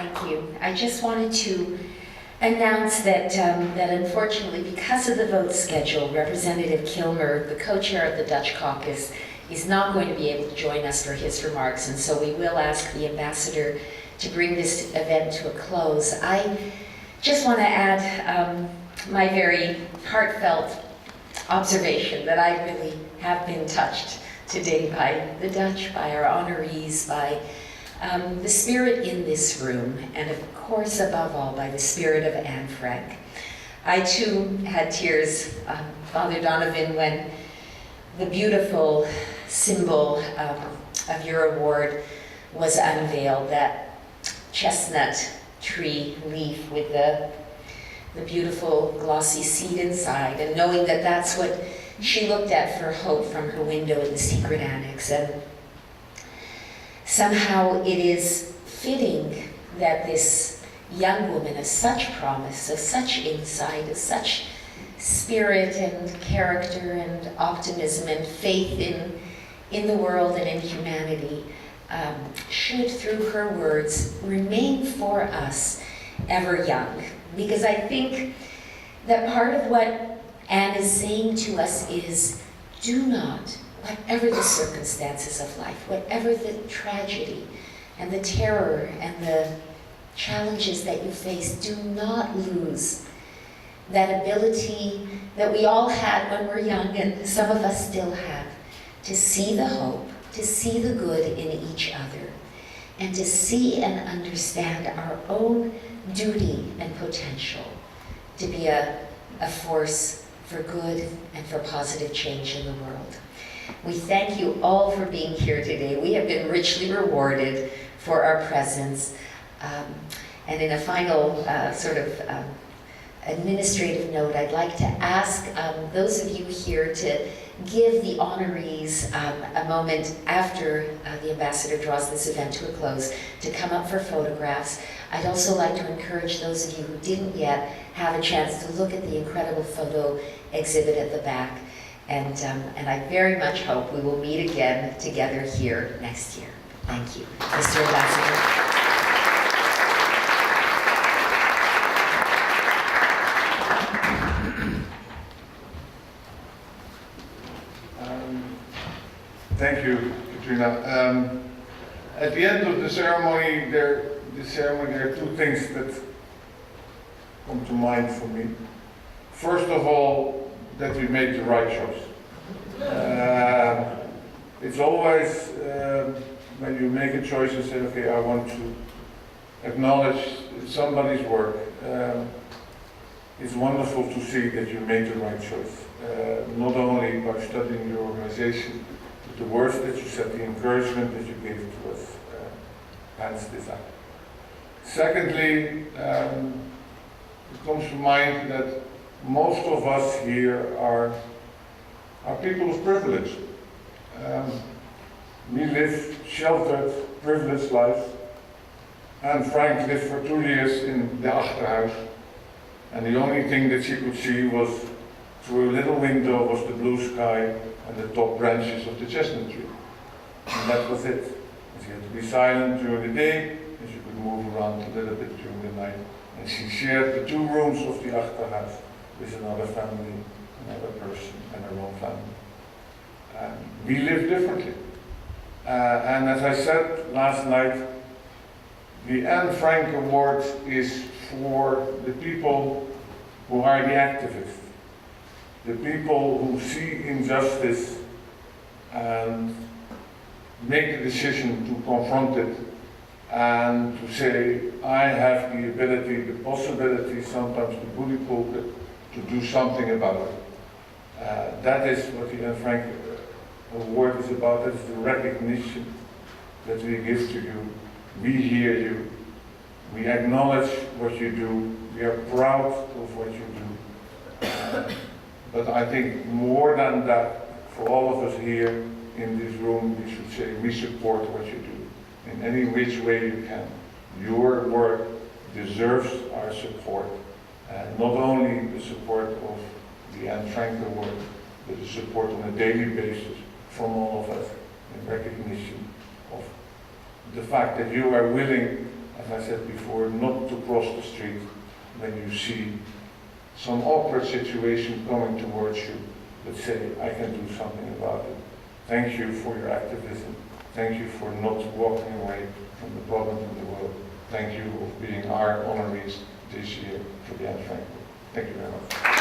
Thank you. I just wanted to announce that unfortunately, because of the vote schedule, Representative Kilmer, the co-chair of the Dutch caucus, is not going to be able to join us for his remarks, and so we will ask the ambassador to bring this event to a close. I just want to add my very heartfelt observation that I really have been touched today by the Dutch, by our honorees, by the spirit in this room, and of course, above all, by the spirit of Anne Frank. I too had tears, Father Donovan, when the beautiful symbol of your award was unveiled, that chestnut tree leaf with the beautiful glossy seed inside, and knowing that that's what she looked at for hope from her window in the secret annex. And somehow it is fitting that this young woman of such promise, of such insight, of such spirit and character and optimism and faith in the world and in humanity, should, through her words, remain for us ever young. Because I think that part of what Anne is saying to us is, do not, whatever the circumstances of life, whatever the tragedy and the terror and the challenges that you face, do not lose that ability that we all had when we're young, and some of us still have, to see the hope, to see the good in each other, and to see and understand our own duty and potential to be a force for good and for positive change in the world. We thank you all for being here today. We have been richly rewarded for our presence. And in a final administrative note, I'd like to ask those of you here to give the honorees a moment after the ambassador draws this event to a close to come up for photographs. I'd also like to encourage those of you who didn't yet have a chance to look at the incredible photo exhibit at the back. And I very much hope we will meet again together here next year. Thank you. Mr. Ambassador. Thank you, Katrina. At the end of the ceremony, there are two things that come to mind for me. First of all, that we made the right choice. It's always when you make a choice and say, okay, I want to acknowledge somebody's work. It's wonderful to see that you made the right choice. Not only by studying your organization, but the words that you said, the encouragement that you gave to us, hands this up. Secondly, it comes to mind that most of us here are people of privilege. We live sheltered, privileged lives. And Frank lived for 2 years in the Achterhuis. And the only thing that she could see was, through a little window, was the blue sky and the top branches of the chestnut tree. And that was it. And she had to be silent during the day, and she could move around a little bit during the night. And she shared the 2 rooms of the Achterhuis with another family, another person, and her own family. We live differently. And as I said last night, the Anne Frank Award is for the people who are the activists, the people who see injustice and make the decision to confront it and to say, I have the ability, the possibility, sometimes the bully pulpit, to do something about it. That is what the Anne Frank Award is about. That is the recognition that we give to you. We hear you. We acknowledge what you do. We are proud of what you do. But I think more than that, for all of us here in this room, we should say we support what you do in any which way you can. Your work deserves our support. Not only the support of the Anne Frank Award, but the support on a daily basis from all of us in recognition of the fact that you are willing as I said before, not to cross the street when you see some awkward situation coming towards you, but say, I can do something about it. Thank you for your activism. Thank you for not walking away from the problems in the world. Thank you for being our honorees this year for the Anne Frank. Thank you very much.